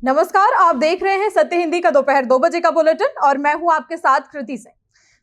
नमस्कार, आप देख रहे हैं सत्य हिंदी का दोपहर 2 बजे का बुलेटिन और मैं हूं आपके साथ कृति सिंह।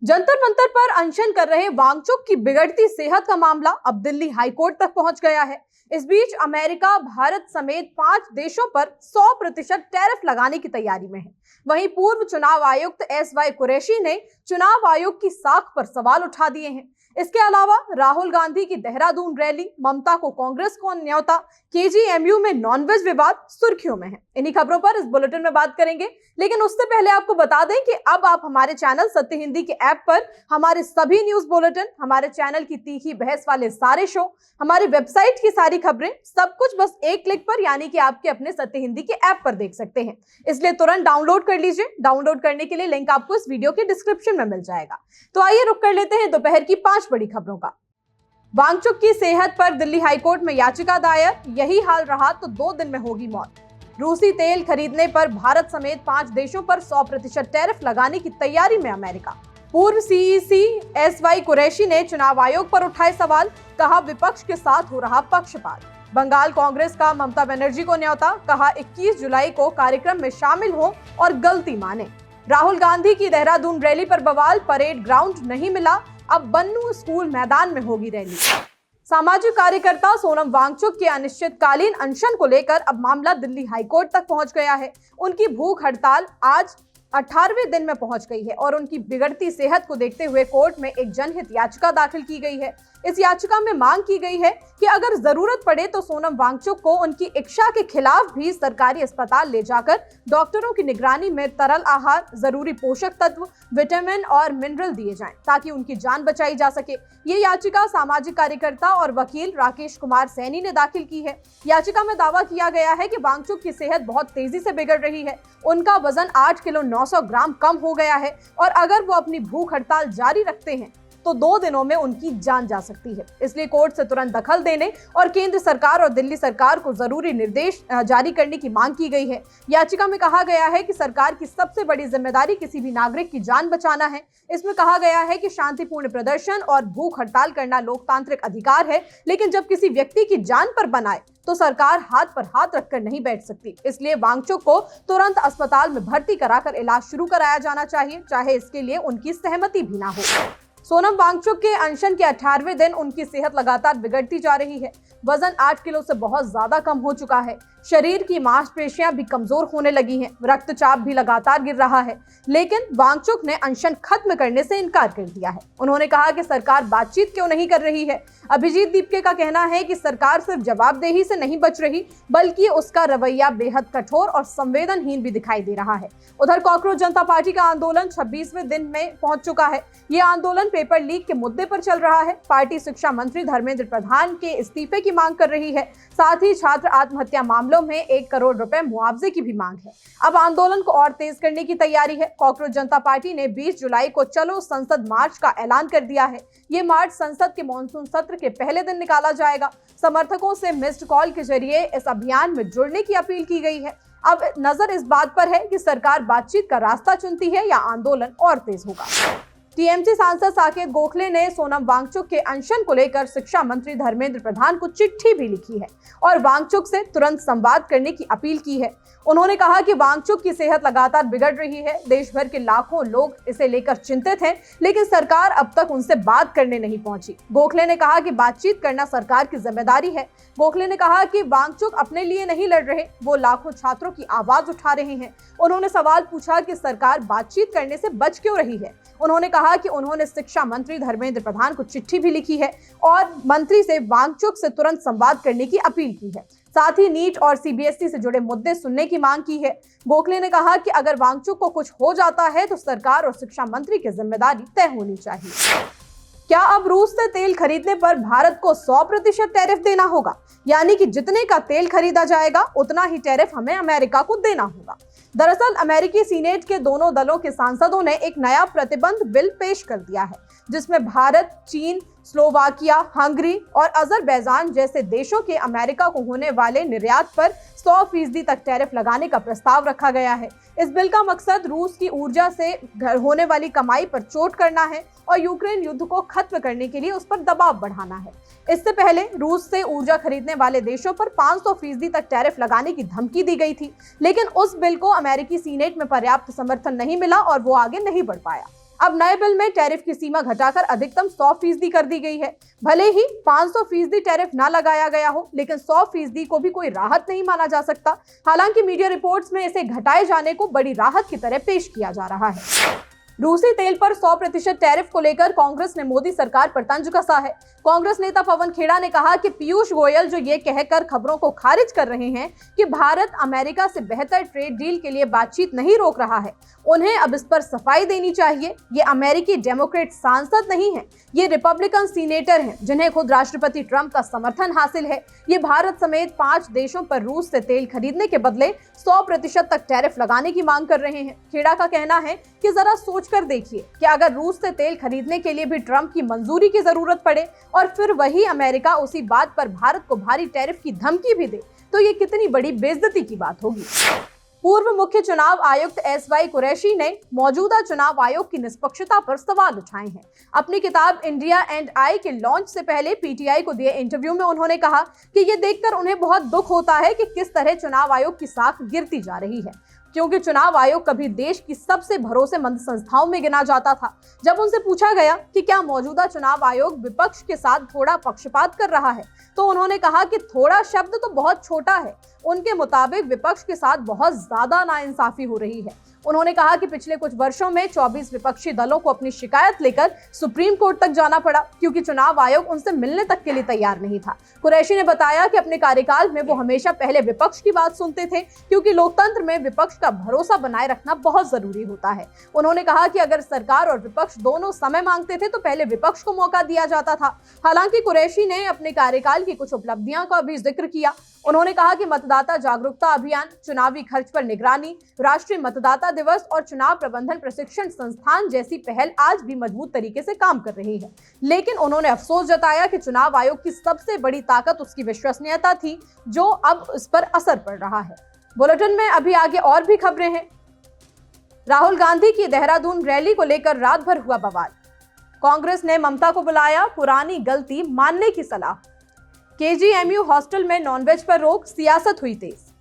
जंतर मंतर पर अनशन कर रहे वांगचुक की बिगड़ती सेहत का मामला अब दिल्ली हाईकोर्ट तक पहुंच गया है। इस बीच अमेरिका, भारत समेत 5 देशों पर 100% टैरिफ लगाने की तैयारी में है। वहीं पूर्व चुनाव आयुक्त SY कुरैशी ने चुनाव आयोग की साख पर सवाल उठा दिए हैं। इसके अलावा राहुल गांधी की देहरादून रैली, ममता को कांग्रेस को न्योता, KGMU में नॉनवेज विवाद सुर्खियों में है। इन्हीं खबरों पर इस बुलेटिन में बात करेंगे, लेकिन उससे पहले आपको बता दें कि अब आप हमारे चैनल सत्य हिंदी के ऐप पर हमारे सभी न्यूज बुलेटिन, हमारे चैनल की तीखी बहस वाले सारे शो, हमारी वेबसाइट की सारी खबरें, सब कुछ बस एक क्लिक पर यानी कि आपके अपने सत्य हिंदी के ऐप पर देख सकते हैं। इसलिए तुरंत डाउनलोड कर लीजिए। डाउनलोड करने के लिए लिंक आपको इस वीडियो के डिस्क्रिप्शन में मिल जाएगा। तो आइए रुक कर लेते हैं दोपहर की 5 बड़ी खबरों का। वांगचुक की सेहत पर दिल्ली हाईकोर्ट में याचिका दायर, यही हाल रहा तो 2 दिन में होगी मौत। रूसी तेल खरीदने पर भारत समेत 5 देशों पर 100% टैरिफ लगाने की तैयारी में अमेरिका। पूर्व CEC SY कुरैशी ने चुनाव आयोग पर उठाए सवाल, कहा विपक्ष के साथ हो रहा पक्षपात। बंगाल कांग्रेस का ममता बनर्जी को न्योता, कहा 21 जुलाई को कार्यक्रम में शामिल हो और गलती माने। राहुल गांधी की देहरादून रैली पर बवाल, परेड ग्राउंड नहीं मिला, अब बन्नू स्कूल मैदान में होगी रैली। सामाजिक कार्यकर्ता सोनम वांगचुक के अनिश्चितकालीन अनशन को लेकर अब मामला दिल्ली हाईकोर्ट तक पहुंच गया है। उनकी भूख हड़ताल आज 18वें दिन में पहुंच गई है और उनकी बिगड़ती सेहत को देखते हुए कोर्ट में एक जनहित याचिका दाखिल की गई है। इस याचिका में मांग की गई है कि अगर जरूरत पड़े तो सोनम वांगचुक को उनकी इच्छा के खिलाफ भी सरकारी अस्पताल ले जाकर डॉक्टरों की निगरानी में तरल आहार, जरूरी पोषक तत्व, विटामिन और मिनरल दिए जाएं ताकि उनकी जान बचाई जा सके। ये याचिका सामाजिक कार्यकर्ता और वकील राकेश कुमार सैनी ने दाखिल की है। याचिका में दावा किया गया है कि वांगचुक की सेहत बहुत तेजी से बिगड़ रही है। उनका वजन 8 किलो 900 ग्राम कम हो गया है और अगर वो अपनी भूख हड़ताल जारी रखते हैं तो 2 दिनों में उनकी जान जा सकती है। इसलिए कोर्ट से तुरंत दखल देने और केंद्र सरकार और दिल्ली सरकार को जरूरी निर्देश जारी करने की मांग की गई है। याचिका में कहा गया है कि सरकार की सबसे बड़ी जिम्मेदारी किसी भी नागरिक की जान बचाना है। इसमें कहा गया है कि शांतिपूर्ण प्रदर्शन और भूख हड़ताल करना लोकतांत्रिक अधिकार है, लेकिन जब किसी व्यक्ति की जान पर बनाए तो सरकार हाथ पर हाथ रखकर नहीं बैठ सकती। इसलिए वांगचुक को तुरंत अस्पताल में भर्ती कराकर इलाज शुरू कराया जाना चाहिए, चाहे इसके लिए उनकी सहमति भी ना हो। सोनम वांगचुक के अनशन के 18वें दिन उनकी सेहत लगातार बिगड़ती जा रही है। वजन 8 किलो से बहुत ज्यादा कम हो चुका है। शरीर की मांसपेशियां भी कमजोर होने लगी हैं। रक्तचाप भी लगातार गिर रहा है। लेकिन वांगचुक ने अनशन खत्म करने से इनकार कर दिया है। उन्होंने कहा कि सरकार बातचीत क्यों नहीं कर रही है। अभिजीत दीपके का कहना है कि सरकार सिर्फ जवाबदेही से नहीं बच रही, बल्कि उसका रवैया बेहद कठोर और संवेदनहीन भी दिखाई दे रहा है। उधर कॉकरोच जनता पार्टी का आंदोलन 26वें दिन में पहुंच चुका है। ये आंदोलन पेपर लीक के मुद्दे पर चल रहा है। पार्टी शिक्षा मंत्री धर्मेंद्र प्रधान के इस्तीफे की मांग कर रही है। साथ ही छात्र आत्महत्या मामलों में 1 करोड़ रुपए मुआवजे की भी मांग है। अब आंदोलन को और तेज करने की तैयारी है। कॉकरोच जनता पार्टी ने 20 जुलाई को चलो संसद मार्च का ऐलान कर दिया है। ये मार्च संसद के मॉनसून सत्र के पहले दिन निकाला जाएगा। समर्थकों से मिस्ड कॉल के जरिए इस अभियान में जुड़ने की अपील की गई है। अब नजर इस बात पर है कि सरकार बातचीत का रास्ता चुनती है या आंदोलन और तेज होगा। TMC सांसद साकेत गोखले ने सोनम वांगचुक के अनशन को लेकर शिक्षा मंत्री धर्मेंद्र प्रधान को चिट्ठी भी लिखी है और वांगचुक से तुरंत संवाद करने की अपील की है। उन्होंने कहा कि वांगचुक की सेहत लगातार बिगड़ रही है। देश भर के लाखों लोग इसे लेकर चिंतित हैं, लेकिन सरकार अब तक उनसे बात करने नहीं पहुंची। गोखले ने कहा कि बातचीत करना सरकार की जिम्मेदारी है। गोखले ने कहा कि वांगचुक अपने लिए नहीं लड़ रहे, वो लाखों छात्रों की आवाज उठा रहे हैं। उन्होंने सवाल पूछा कि सरकार बातचीत करने से बच क्यों रही है। उन्होंने कहा कि उन्होंने शिक्षा मंत्री धर्मेंद्र प्रधान को चिट्ठी भी लिखी है और मंत्री से वांगचुक से तुरंत संवाद करने की अपील की है। साथ ही नीट और CBSE से जुड़े मुद्दे सुनने की मांग की है। गोखले ने कहा कि अगर वांगचुक को कुछ हो जाता है तो सरकार और शिक्षा मंत्री की जिम्मेदारी तय होनी चाहिए। क्या अब रूस से तेल खरीदने पर भारत को 100% टैरिफ देना होगा, यानी कि जितने का तेल खरीदा जाएगा उतना ही टैरिफ हमें अमेरिका को देना होगा। दरअसल अमेरिकी सीनेट के दोनों दलों के सांसदों ने एक नया प्रतिबंध बिल पेश कर दिया है, जिसमें भारत, चीन, स्लोवाकिया, हंगरी और अजरबैजान जैसे देशों के अमेरिका को होने वाले निर्यात पर 100% तक टैरिफ लगाने का प्रस्ताव रखा गया है। इस बिल का मकसद रूस की ऊर्जा से होने वाली कमाई पर चोट करना है और यूक्रेन युद्ध को खत्म करने के लिए उस पर दबाव बढ़ाना है। इससे पहले रूस से ऊर्जा खरीदने वाले देशों पर 500% तक टैरिफ लगाने की धमकी दी गई थी, लेकिन उस बिल को अमेरिकी सीनेट में पर्याप्त समर्थन नहीं मिला और वो आगे नहीं बढ़ पाया। अब नए बिल में टैरिफ की सीमा घटाकर अधिकतम 100% कर दी गई है। भले ही 500% टैरिफ ना लगाया गया हो, लेकिन 100% को भी कोई राहत नहीं माना जा सकता। हालांकि मीडिया रिपोर्ट्स में इसे घटाए जाने को बड़ी राहत की तरह पेश किया जा रहा है। रूसी तेल पर 100% टैरिफ को लेकर कांग्रेस ने मोदी सरकार पर तंज कसा है। कांग्रेस नेता पवन खेड़ा ने कहा कि पीयूष गोयल जो ये कहकर खबरों को खारिज कर रहे हैं कि भारत अमेरिका से बेहतर ट्रेड डील के लिए बातचीत नहीं रोक रहा है, उन्हें अब इस पर सफाई देनी चाहिए। ये अमेरिकी डेमोक्रेट सांसद नहीं है, ये रिपब्लिकन सीनेटर हैं जिन्हें खुद राष्ट्रपति ट्रंप का समर्थन हासिल है। ये भारत समेत 5 देशों पर रूस से तेल खरीदने के बदले 100% तक टैरिफ लगाने की मांग कर रहे हैं। खेड़ा का कहना है कि जरा सोच कर देखिए कि अगर रूस से तेल खरीदने के लिए भी ट्रंप की मंजूरी की जरूरत पड़े और फिर वही अमेरिका उसी बात पर भारत को भारी टैरिफ की धमकी भी दे, तो ये कितनी बड़ी बेइज्जती की बात होगी। पूर्व मुख्य चुनाव आयुक्त एसवाई कुरैशी ने मौजूदा चुनाव आयोग की निष्पक्षता पर सवाल उठाए हैं। अपनी किताब इंडिया एंड आई के लॉन्च से पहले पीटीआई को दिए इंटरव्यू में उन्होंने कहा कि ये देखकर उन्हें बहुत दुख होता है कि किस तरह चुनाव आयोग की साख गिरती जा रही है, क्योंकि चुनाव आयोग कभी देश की सबसे भरोसेमंद संस्थाओं में गिना जाता था। जब उनसे पूछा गया कि क्या मौजूदा चुनाव आयोग विपक्ष के साथ थोड़ा पक्षपात कर रहा है, तो उन्होंने कहा कि थोड़ा शब्द तो बहुत छोटा है। उनके मुताबिक विपक्ष के साथ बहुत ज्यादा नाइंसाफी हो रही है। उन्होंने कहा कि पिछले कुछ वर्षों में 24 विपक्षी दलों को अपनी शिकायत लेकर सुप्रीम कोर्ट तक जाना पड़ा, क्योंकि चुनाव आयोग उनसे मिलने तक के लिए तैयार नहीं था। कुरैशी ने बताया कि अपने कार्यकाल में वो हमेशा पहले विपक्ष की बात सुनते थे, क्योंकि लोकतंत्र में विपक्ष का भरोसा बनाए रखना बहुत जरूरी होता है। उन्होंने कहा कि अगर सरकार और विपक्ष दोनों समय मांगते थे तो पहले विपक्ष को मौका दिया जाता था। हालांकि कुरैशी ने अपने कार्यकाल की कुछ उपलब्धियां का भी जिक्र किया। उन्होंने कहा कि मतदाता जागरूकता अभियान, चुनावी खर्च पर निगरानी, राष्ट्रीय मतदाता दिवस और चुनाव प्रबंधन प्रशिक्षण संस्थान जैसी पहल आज भी मजबूत तरीके से काम कर रही है। लेकिन उन्होंने अफसोस जताया कि चुनाव आयोग की सबसे बड़ी ताकत उसकी विश्वसनीयता थी, जो अब इस पर असर पड़ रहा है। बुलेटिन में अभी आगे और भी खबरें हैं। राहुल गांधी की देहरादून रैली को लेकर रात भर हुआ बवाल। कांग्रेस ने ममता को बुलाया, पुरानी गलती मानने की सलाह। केजीएमयू हॉस्टल में नॉनवेज पर रोक, सियासत हुई तेज।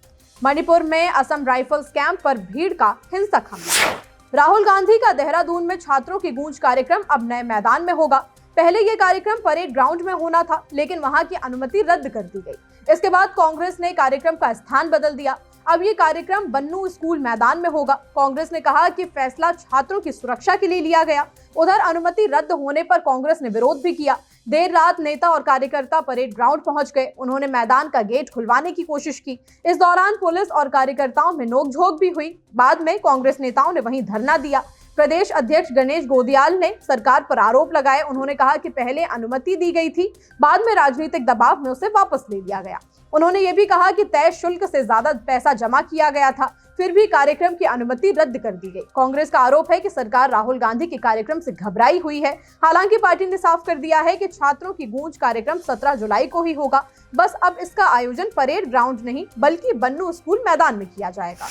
मणिपुर में असम राइफल्स कैंप पर भीड़ का हिंसक हमला। राहुल गांधी का देहरादून में छात्रों की गूंज कार्यक्रम अब नए मैदान में होगा। पहले ये कार्यक्रम परेड ग्राउंड में होना था, लेकिन वहां की अनुमति रद्द कर दी गई। इसके बाद कांग्रेस ने कार्यक्रम का स्थान बदल दिया। अब ये कार्यक्रम बन्नू स्कूल मैदान में होगा। कांग्रेस ने कहा कि फैसला छात्रों की सुरक्षा के लिए लिया गया। उधर अनुमति रद्द होने पर कांग्रेस ने विरोध भी किया। देर रात नेता और कार्यकर्ता परेड ग्राउंड पहुंच गए। उन्होंने मैदान का गेट खुलवाने की कोशिश की। इस दौरान पुलिस और कार्यकर्ताओं में नोकझोंक भी हुई। बाद में कांग्रेस नेताओं ने वहीं धरना दिया। प्रदेश अध्यक्ष गणेश गोदियाल ने सरकार पर आरोप लगाए। उन्होंने कहा कि पहले अनुमति दी गई थी, बाद में राजनीतिक दबाव में उसे वापस ले लिया गया। उन्होंने ये भी कहा कि तय शुल्क से ज्यादा पैसा जमा किया गया था, फिर भी कार्यक्रम की अनुमति रद्द कर दी गई। कांग्रेस का आरोप है कि सरकार राहुल गांधी के कार्यक्रम से घबराई हुई है। हालांकि पार्टी ने साफ कर दिया है कि छात्रों की गूंज कार्यक्रम 17 जुलाई को ही होगा। बस अब इसका आयोजन परेड ग्राउंड नहीं बल्कि बन्नू स्कूल मैदान में किया जाएगा।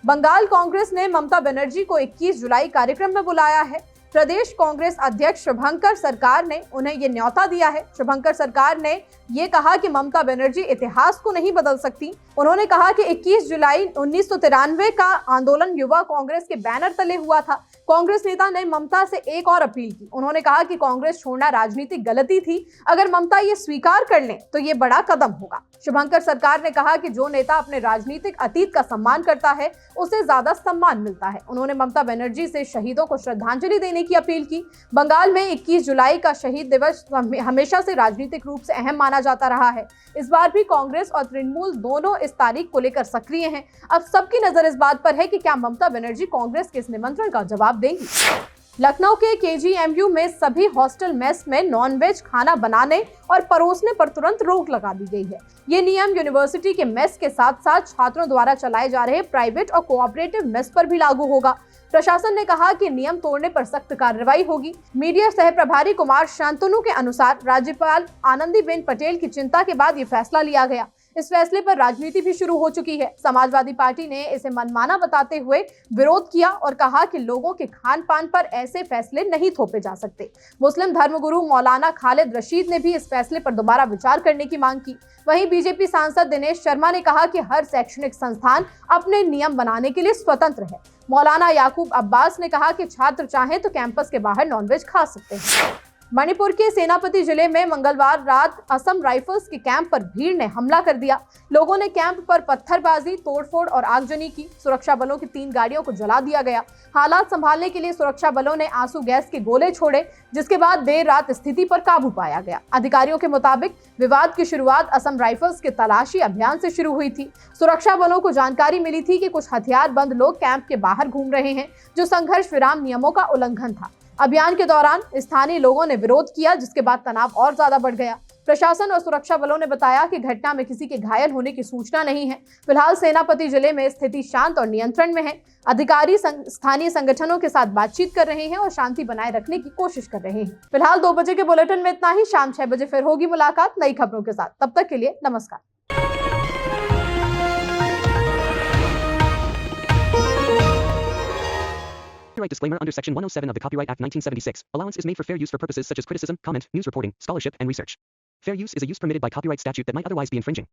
बंगाल कांग्रेस ने ममता बनर्जी को 21 जुलाई कार्यक्रम में बुलाया है। प्रदेश कांग्रेस अध्यक्ष शुभंकर सरकार ने उन्हें ये न्योता दिया है। शुभंकर सरकार ने ये कहा कि ममता बनर्जी इतिहास को नहीं बदल सकती। उन्होंने कहा कि 21 जुलाई 1993 का आंदोलन युवा कांग्रेस के बैनर तले हुआ था। कांग्रेस नेता ने ममता से एक और अपील की। उन्होंने कहा कि कांग्रेस छोड़ना राजनीतिक गलती थी। अगर ममता ये स्वीकार कर लें तो ये बड़ा कदम होगा। शुभंकर सरकार ने कहा कि जो नेता अपने राजनीतिक अतीत का सम्मान करता है उसे ज्यादा सम्मान मिलता है। उन्होंने ममता बनर्जी से शहीदों को श्रद्धांजलि देने की अपील की। बंगाल में 21 जुलाई का शहीद दिवस हमेशा से राजनीतिक रूप से अहम माना जाता रहा है। इस बार भी कांग्रेस और तृणमूल दोनों इस तारीख को लेकर सक्रिय हैं। अब सबकी नजर इस बात पर है कि क्या ममता बनर्जी कांग्रेस के इस निमंत्रण का जवाब देंगी। लखनऊ के केजीएमयू में सभी हॉस्टल मेस में नॉनवेज खाना बनाने और परोसने पर तुरंत रोक लगा दी गई है। ये नियम यूनिवर्सिटी के मेस के साथ साथ छात्रों द्वारा चलाए जा रहे प्राइवेट और कोऑपरेटिव मेस पर भी लागू होगा। प्रशासन ने कहा कि नियम तोड़ने पर सख्त कार्रवाई होगी। मीडिया सह प्रभारी कुमार शांतनु के अनुसार राज्यपाल आनंदीबेन पटेल की चिंता के बाद ये फैसला लिया गया। इस फैसले पर राजनीति भी शुरू हो चुकी है। समाजवादी पार्टी ने इसे मनमाना बताते हुए विरोध किया और कहा कि लोगों के खान पान पर ऐसे फैसले नहीं थोपे जा सकते। मुस्लिम धर्मगुरु मौलाना खालिद रशीद ने भी इस फैसले पर दोबारा विचार करने की मांग की। वहीं बीजेपी सांसद दिनेश शर्मा ने कहा कि हर शैक्षणिक संस्थान अपने नियम बनाने के लिए स्वतंत्र है। मौलाना याकूब अब्बास ने कहा कि छात्र चाहें तो कैंपस के बाहर नॉनवेज खा सकते हैं। मणिपुर के सेनापति जिले में मंगलवार रात असम राइफल्स के कैंप पर भीड़ ने हमला कर दिया। लोगों ने कैंप पर पत्थरबाजी, तोड़फोड़ और आगजनी की। सुरक्षा बलों की 3 गाड़ियों को जला दिया गया। हालात संभालने के लिए सुरक्षा बलों ने आंसू गैस के गोले छोड़े, जिसके बाद देर रात स्थिति पर काबू पाया गया। अधिकारियों के मुताबिक विवाद की शुरुआत असम राइफल्स के तलाशी अभियान से शुरू हुई थी। सुरक्षा बलों को जानकारी मिली थी कि कुछ हथियारबंद लोग कैंप के बाहर घूम रहे हैं, जो संघर्ष विराम नियमों का उल्लंघन था। अभियान के दौरान स्थानीय लोगों ने विरोध किया, जिसके बाद तनाव और ज्यादा बढ़ गया। प्रशासन और सुरक्षा बलों ने बताया कि घटना में किसी के घायल होने की सूचना नहीं है। फिलहाल सेनापति जिले में स्थिति शांत और नियंत्रण में है। अधिकारी स्थानीय संगठनों के साथ बातचीत कर रहे हैं और शांति बनाए रखने की कोशिश कर रहे हैं। फिलहाल 2 बजे के बुलेटिन में इतना ही। शाम 6 बजे फिर होगी मुलाकात नई खबरों के साथ। तब तक के लिए नमस्कार। Copyright disclaimer under Section 107 of the Copyright Act 1976. Allowance is made for fair use for purposes such as criticism, comment, news reporting, scholarship, and research. Fair use is a use permitted by copyright statute that might otherwise be infringing.